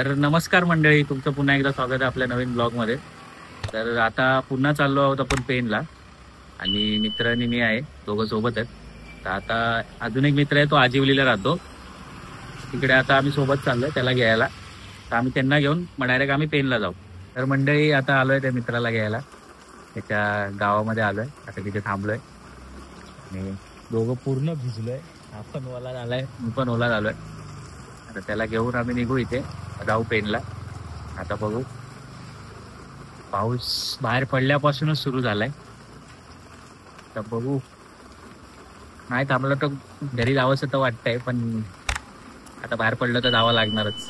तर नमस्कार मंडळी, तुमचं पुन्हा एकदा स्वागत आहे आपल्या नवीन ब्लॉगमध्ये. तर आता पुन्हा चाललो आहोत आपण पेनला आणि मित्र आणि मी आहे, दोघं सोबत आहेत. तर आता अजून एक मित्र आहे, तो आजिवलीला राहतो. तिकडे आता आम्ही सोबत चाललोय त्याला घ्यायला. तर आम्ही त्यांना घेऊन मग डायरेक्ट आम्ही पेनला जाऊ. तर मंडळी आता आलोय त्या मित्राला घ्यायला, त्याच्या गावामध्ये आलोय. आता तिथे थांबलोय आणि दोघं पूर्ण भिजलोय. हा पण ओला झालाय, मी पण ओला झालोय. आता त्याला घेऊन आम्ही निघू, इथे जाऊ पेनला. आता बघू, पाऊस बाहेर पडल्यापासूनच सुरू झालाय. तर बघू, नाही थांबलं तर घरी जावंसं तर वाटतंय, पण आता बाहेर पडलं तर जावं लागणारच.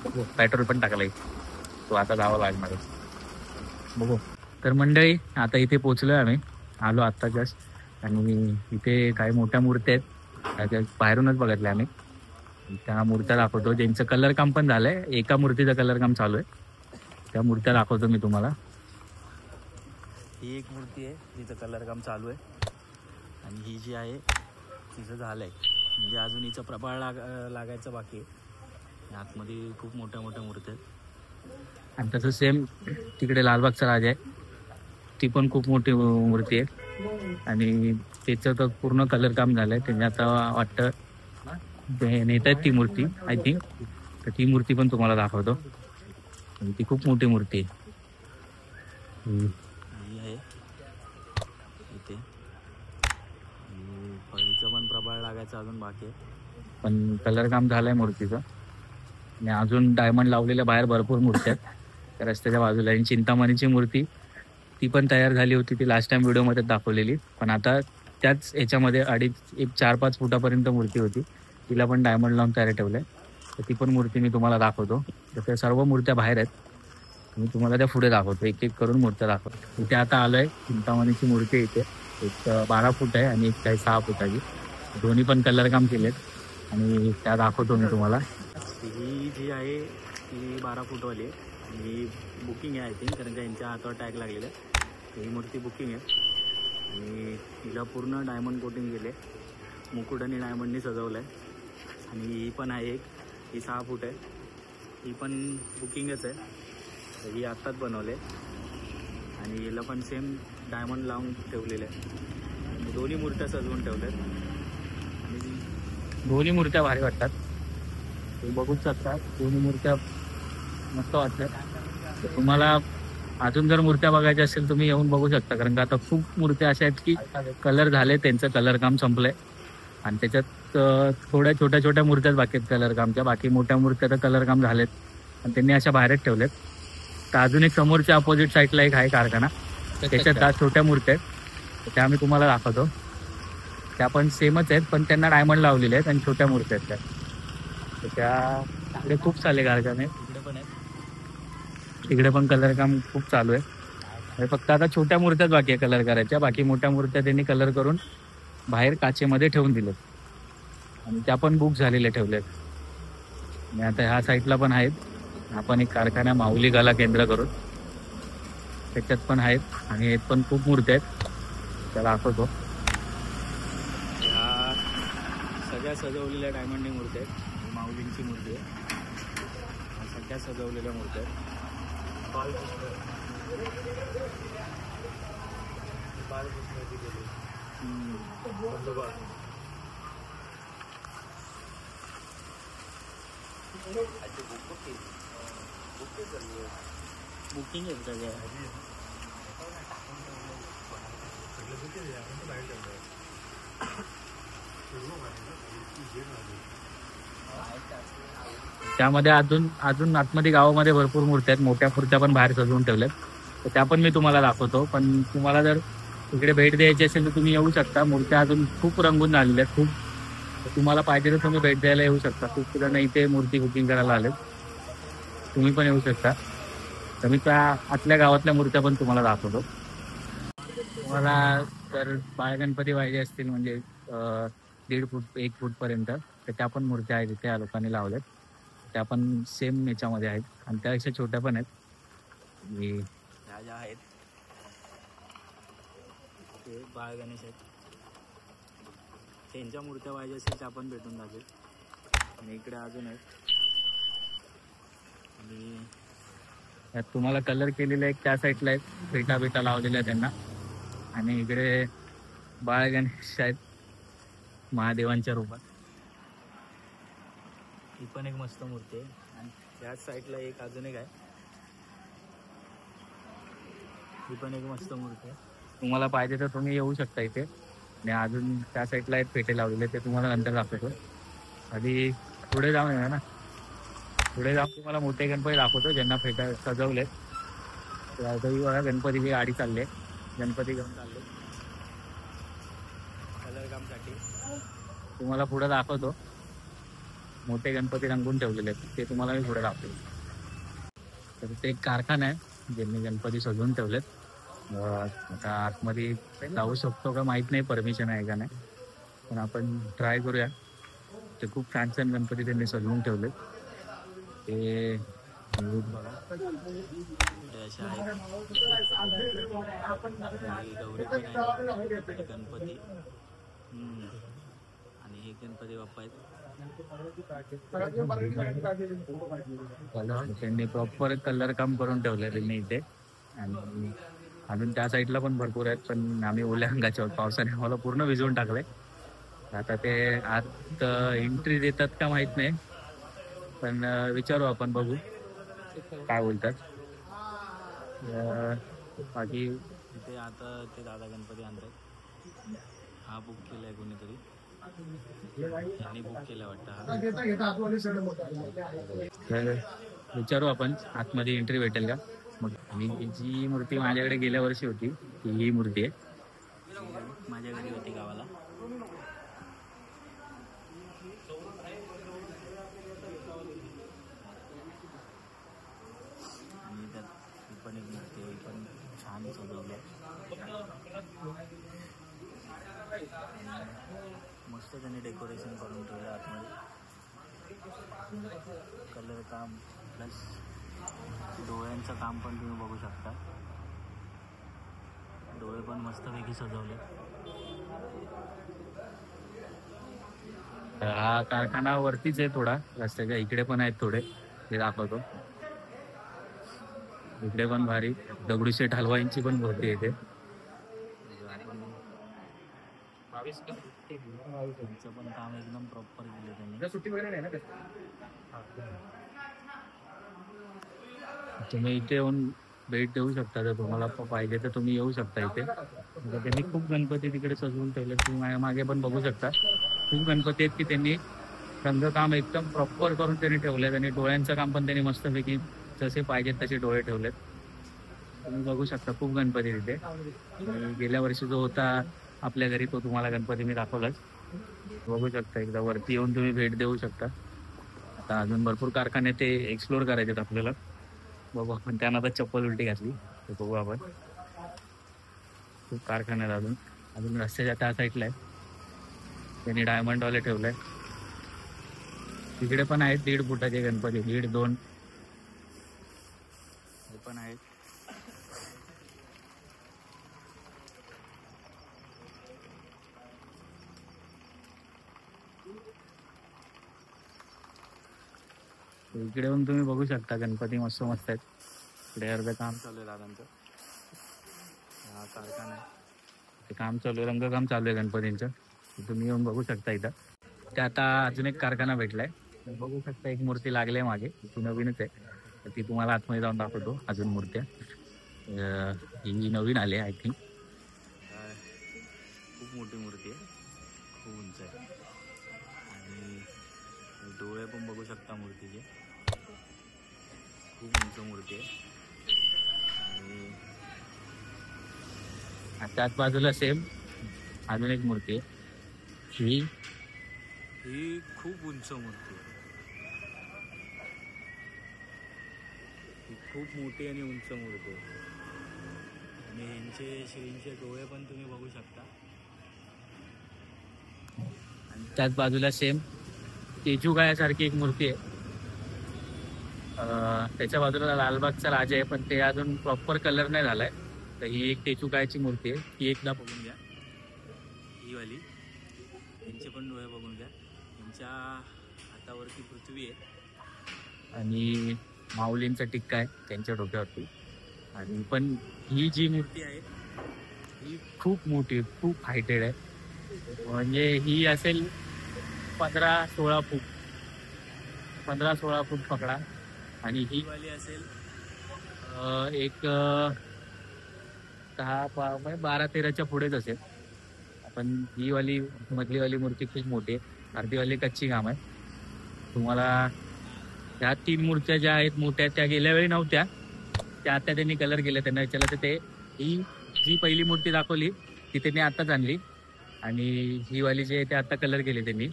बघू, पेट्रोल पण टाकलंय, तो आता जावं लागणारच. बघू. तर मंडळी आता इथे पोहोचलोय आम्ही, आलो आत्ता जस्ट. आणि इथे काही मोठ्या मूर्त्या आहेत, त्या बाहेरूनच बघितल्या आम्ही. त्या मूर्त्या दाखवतो, ज्यांचं कलर काम पण झालंय. एका मूर्तीचं कलर काम चालू आहे, त्या मूर्त्या दाखवतो मी तुम्हाला. ही एक मूर्ती आहे जिचं कलर काम चालू आहे, आणि ही जी आहे तिचं झालंय, म्हणजे अजून हिचं प्रभाळ लागायचं बाकी आहे. आतमध्ये खूप मोठ्या मोठ्या मूर्त्या आहेत. आणि तसं सेम तिकडे लालबागचा राजा आहे, ती पण खूप मोठी मूर्ती आहे. आणि त्याचं तर पूर्ण कलर काम झालंय. त्यांनी आता वाटतं नेत आहेत ती मूर्ती, आय थिंक. तर ती मूर्ती पण तुम्हाला दाखवतो. ती खूप मोठी मूर्ती आहे. ही आहे इथे. फळीचं पण प्रभाळ लागायचं अजून बाकी आहे, पण कलर काम झालंय मूर्तीचं. आणि अजून डायमंड लावलेल्या बाहेर भरपूर मूर्त्या आहेत रस्त्याच्या बाजूला. आणि चिंतामणीची मूर्ती ती पण तयार झाली होती, ती लास्ट टाइम व्हिडिओमध्ये दाखवलेली. पण आता त्याच ह्याच्यामध्ये 4-5 फुटापर्यंत मूर्ती होती, तिला पण डायमंड लावून तयार ठेवलंय. तर ती पण मूर्ती मी तुम्हाला दाखवतो. तर त्या सर्व मूर्त्या बाहेर आहेत, मी तुम्हाला त्या पुढे दाखवतो, एक एक करून मूर्त्या दाखवतो. इथे आता आलोय, चिंतामणीची मूर्ती आहे इथे. एक 12 फूट आहे आणि एक काही 6 फुटाची. दोन्ही पण कलर काम केलेत आणि त्या दाखवतो मी तुम्हाला. ही जी आहे ती 12 फूटवाली आहे आणि बुकिंग आहे आय थिंक, कारण का यांच्या हातावर टॅग लागलेलं आहे. ही मूर्ती बुकिंग आहे आणि तिला पूर्ण डायमंड कोटिंग केले, मुकुट आणि डायमंडनी सजवलं आहे. आणि ही पण आहे एक, ही 6 फूट आहे, ही पण बुकिंगच आहे. ही आत्ताच बनवले आणि हिला पण सेम डायमंड लावून ठेवलेलं आहे. दोन्ही मूर्त्या सजवून ठेवल्यात आणि दोन्ही मूर्त्या भारी वाटतात, तुम्ही बघूच शकता. दोन्ही मूर्त्या मस्त वाटतात. तुम्हाला अजून जर मूर्त्या बघायच्या असेल तुम्ही येऊन बघू शकता, कारण का आता खूप मूर्त्या अशा आहेत की कलर झाले, त्यांचं कलर काम संपलंय. आणि त्याच्यात थोड्या छोट्या छोट्या मूर्त्याच बाकी आहेत कलर कामच्या. बाकी मोठ्या मूर्त्या तर कलर काम झालेत आणि त्यांनी अशा बाहेरच ठेवलेत. तर अजून एक समोरच्या अपोजिट साईडला एक आहे कारखाना, त्याच्यात आज छोट्या मूर्त्या आहेत, त्या मी तुम्हाला दाखवतो. त्या पण सेमच आहेत, पण त्यांना डायमंड लावलेले आहेत आणि छोट्या मूर्त्या आहेत त्या. तर त्या तिकडे खूप सारे कारखाने तिकडे पण आहेत, तिकडे पण कलर काम खूप चालू आहे. फक्त आता छोट्या मूर्त्याच बाकी आहे कलर करायच्या, बाकी मोठ्या मूर्त्या त्यांनी कलर करून बाहेर काचेमध्ये ठेवून दिलेत आणि त्या पण बुक झालेल्या ठेवल्यात. आणि आता ह्या साईडला पण आहेत, आपण एक कारखाना माऊली कला केंद्र करून, त्याच्यात पण आहेत. आणि हे पण खूप मूर्त्या आहेत, त्याला दाखवतो. ह्या सगळ्या सजवलेल्या डायमंडनी मूर्त्या आहेत, माऊलींची मूर्ती आहे, सगळ्या सजवलेल्या मूर्त्या आहेत. बुकिंग आहे सगळ्या. त्यामध्ये अजून आतमध्ये गावामध्ये भरपूर मूर्त्या आहेत, मोठ्या मूर्त्या पण बाहेर सजवून ठेवल्यात. तर त्या पण मी तुम्हाला दाखवतो. पण तुम्हाला जर इकडे भेट द्यायची असेल तर तुम्ही येऊ शकता. मूर्त्या अजून खूप रंगून झालेल्या आहेत, खूप. तुम्हाला पाहिजे तर तुम्ही भेट द्यायला येऊ शकता. खूप जण इथे मूर्ती बुकिंग करायला आलेत, तुम्ही पण येऊ शकता. तर मी त्या आतल्या गावातल्या मूर्त्या पण तुम्हाला दाखवतो. तुम्हाला जर बाळ गणपती पाहिजे असतील, म्हणजे 1.5 फूट 1 फूटपर्यंत, तर त्या पण मूर्त्या आहेत इथे, या लोकांनी लावल्यात. त्या पण सेम याच्यामध्ये आहेत आणि त्यापेक्षा छोट्या पण आहेत. ह्या ज्या आहेत ते बाळ गणेश आहेत, त्यांच्या मूर्त्या पाहिजे असेल त्या पण भेटून जातील. आणि इकडे अजून आहेत, आणि यात तुम्हाला कलर केलेला एक त्या साईडला एक फेटा बिटा लावलेला आहे त्यांना. आणि इकडे बाळ गणेश आहेत महादेवांच्या रूपात. ही पण एक मस्त मूर्ती आहे. आणि त्याच साईडला एक अजून एक आहे, ही पण एक मस्त मूर्ती आहे. तुम्हाला पाहिजे तर तुम्ही येऊ शकता इथे. आणि अजून त्या साईडला एक फेटे लावलेले ते तुम्हाला नंतर दाखवतो. आधी पुढे जाऊन आहे ना, पुढे जाऊन तुम्हाला मोठे गणपती दाखवतो ज्यांना फेटा सजवलेत. बघा गणपतीची गाडी चालले, गणपती घेऊन चालले कलर कामसाठी. तुम्हाला पुढे दाखवतो मोठे गणपती रंगून ठेवलेले आहेत ते तुम्हाला मी पुढे दाखवतो. तर ते एक कारखाना आहे ज्यांनी गणपती सजवून ठेवलेत. आता आतमध्ये जाऊ शकतो का माहीत नाही, परमिशन आहे का नाही, पण आपण ट्राय करूया. ते खूप छान छान गणपती त्यांनी सजवून ठेवलेत. ते बघा अशा आहेत गौरी पण आहे, गणपती आणि हे गणपती बाप्पा आहेत. त्यांनी प्रॉपर कलर काम करून ठेवले त्यांनी इथे. आणि अजून त्या साईडला पण भरपूर आहेत, पण आम्ही ओल्या अंगाच्या पावसाने आम्हाला पूर्ण भिजवून टाकलंय. आता ते आत एंट्री देतात का माहित नाही, पण विचारू आपण, बघू काय बोलतात. बाकी इथे आता ते दादा गणपती आणतात. हा बुक केलाय कोणीतरी, त्यांनी बुक केलं वाटतं. तर विचारू आपण आतमध्ये एंट्री भेटेल का. मग मी जी मूर्ती माझ्याकडे गेल्या वर्षी होती ती ही मूर्ती आहे, माझ्याकडे होती गावाला. आणि त्यात ही पण एक मूर्ती आहे, पण छान सजवली आहे. मस्त त्यांनी डेकोरेशन करून ठेवलं आतमध्ये. कलर काम प्लस डोळ्यांचं काम पण तुम्ही बघू शकता. डोळे पण मस्तपैकी सजवले. हा कारखाना वरतीच आहे, थोडा रस्त्याच्या इकडे पण आहेत थोडे, ते दाखवतो. इकडे पण भारी दगडूशेठ हलवाईंची पण मूर्ती आहे इथे. त्यांचं पण काम एकदम प्रॉपर केलं त्यांनी. सुट्टी वगैरे नाही ना, तुम्ही इथे येऊन भेट देऊ शकता. जर तुम्हाला पाहिजे तर तुम्ही येऊ शकता इथे. त्यांनी खूप गणपती तिकडे सजवून ठेवले, तुम्ही मागे पण बघू शकता. खूप गणपती आहेत की त्यांनी रंगकाम एकदम प्रॉपर करून त्यांनी ठेवलेत. आणि डोळ्यांचं काम पण त्यांनी मस्तपैकी जसे पाहिजेत तसे डोळे ठेवलेत. तुम्ही बघू शकता खूप गणपती तिथे. गेल्या वर्षी जो होता आपल्या घरी तो तुम्हाला गणपती मी दाखवलाच, बघू शकता. एकदा वरती येऊन तुम्ही भेट देऊ शकता. आता अजून भरपूर कारखाने ते एक्सप्लोर करायचे आपल्याला. बघू आपण, त्यांना आता चप्पल उलटी घातली ते बघू आपण. खूप कारखान्यात अजून अजून रस्त्याच्या त्या साईडला आहे त्यांनी डायमंडवाले ठेवलंय. तिकडे पण आहेत 1.5 फुटाचे गणपती, 1.5-2 हे पण आहेत. इकडे पण तुम्ही बघू शकता गणपती मस्त मस्त आहेत. इकडे अर्ध काम चालू आहे दादांचं. हा कारखाना आहे, ते काम चालू आहे, रंगकाम चालू आहे गणपतींचं. तुम्ही येऊन बघू शकता इथं. ते आता अजून एक कारखाना भेटलाय, बघू शकता. एक मूर्ती लागली आहे मागे, ती नवीनच आहे. तर ती तुम्हाला आतमध्ये जाऊन दाखवतो अजून मूर्त्या. ही नवीन आली आहे आय थिंक. खूप मोठी मूर्ती आहे, खूप उंच आहे. आणि डोळे पण बघू शकता मूर्तीचे, खूप उंच मूर्ती आहे. आणि त्याच बाजूला सेम अजून एक मूर्ती आहे. ही खूप उंच मूर्ती आहे, ही खूप मोठी आणि उंच मूर्ती आहे. आणि यांचे श्रींचे डोळे पण तुम्ही बघू शकता. आणि त्याच बाजूला सेम तेजूगायासारखी एक मूर्ती आहे. त्याच्या बाजूला लालबागचा राजा आहे, पण ते अजून प्रॉपर कलर नाही झालाय. तर ही एक तेजूगायाची मूर्ती आहे, ती एकदा बघून घ्या. ही वाली, यांचे पण डोळे बघून घ्या. यांच्या हातावरती पृथ्वी आहे आणि माऊलींचा टिक्का आहे त्यांच्या डोक्यावरती. आणि पण ही जी मूर्ती आहे ही खूप मोठी आहे, खूप हायटेड आहे. म्हणजे ही असेल 15-16 फूट, 15-16 फूट पकडा. आणि ही वाली असेल एक 12-13च्या पुढेच असेल. पण ही वाली मधली वाली मूर्ती खूप मोठी आहे. अर्धी वाली कच्ची काम आहे. तुम्हाला ह्या 3 मूर्त्या ज्या आहेत मोठ्या त्या गेल्या वेळी नव्हत्या, त्या आता त्यांनी कलर केले. त्यांना विचारलं तर ते ही जी पहिली मूर्ती दाखवली ती त्यांनी आताच आणली आणि ही वाली जी आहे ते आता कलर केले त्यांनी.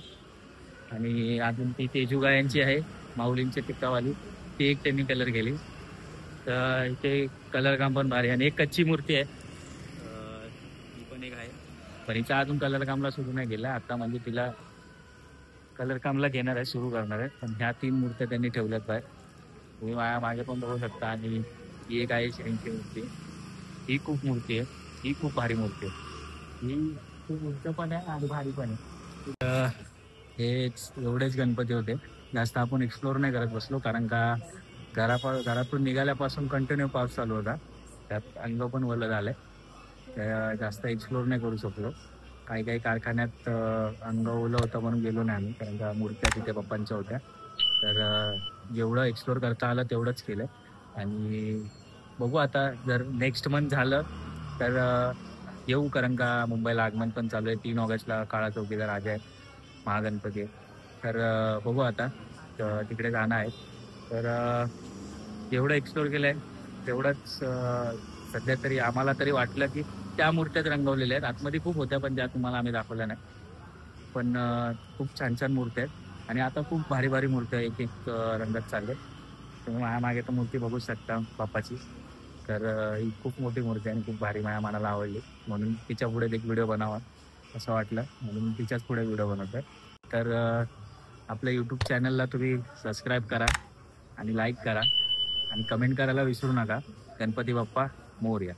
आणि अजून ती तेजुगायांची आहे माऊलींची टिक्कावाली, ती एक त्यांनी कलर केली. तर इथे कलर काम पण भारी. आणि एक कच्ची मूर्ती आहे ती पण एक आहे, पण हिचा अजून कलर कामला सुरू नाही केला आता. म्हणजे तिला कलर कामला घेणार आहे, सुरू करणार आहे. पण ह्या 3 मूर्त्या त्यांनी ठेवल्यात आहे. तुम्ही माझ्या मागे पण बघू शकता. आणि ही एक आहे शंची मूर्ती, ही खूप मूर्ती आहे, ही खूप भारी मूर्ती आहे. ही खूप उंच पण आहे आणि भारी पण आहे. हे एवढेच गणपती होते. जास्त आपण एक्सप्लोर नाही करत बसलो, कारण का घरातून निघाल्यापासून कंटिन्यू पाऊस चालू होता. त्यात अंग पण ओलं झालंय. जास्त एक्सप्लोर नाही करू शकलो. काही काही कारखान्यात अंग ओलं होतं म्हणून गेलो नाही आम्ही, कारण का मूर्त्या तिथे पप्पांच्या होत्या. तर जेवढं एक्सप्लोर करता आलं तेवढंच केलं. आणि बघू आता जर नेक्स्ट मंथ झालं तर येऊ, कारण का मुंबईला आगमन पण चालू आहे. 3 ऑगस्टला काळा चौकीचा राजा आहे, महागणपती आहे. तर बघू आता तिकडे जाणं आहे. तर जेवढं एक्सप्लोर केलं आहे तेवढंच सध्या तरी आम्हाला तरी वाटलं की त्या मूर्त्यात रंगवलेल्या आहेत. आतमध्ये खूप होत्या पण त्या तुम्हाला आम्ही दाखवल्या नाही. पण खूप छान छान मूर्त्या आहेत आणि आता खूप भारी भारी मूर्त्या एक एक रंगात चालले. तुम्ही माझ्या मागे तर मूर्ती बघू शकता बाप्पाची. तर ही खूप मोठी मूर्ती आहे आणि खूप भारी माझ्या मनाला आवडली, म्हणून तिच्या पुढे एक व्हिडिओ बनावा असं वाटलं, म्हणून तिच्याच पुढे व्हिडिओ बनवतोय. तर आपल्या यूट्यूब चॅनलला तुम्ही सबस्क्राईब करा आणि लाईक करा आणि कमेंट करायला विसरू नका. गणपती बाप्पा मोरया.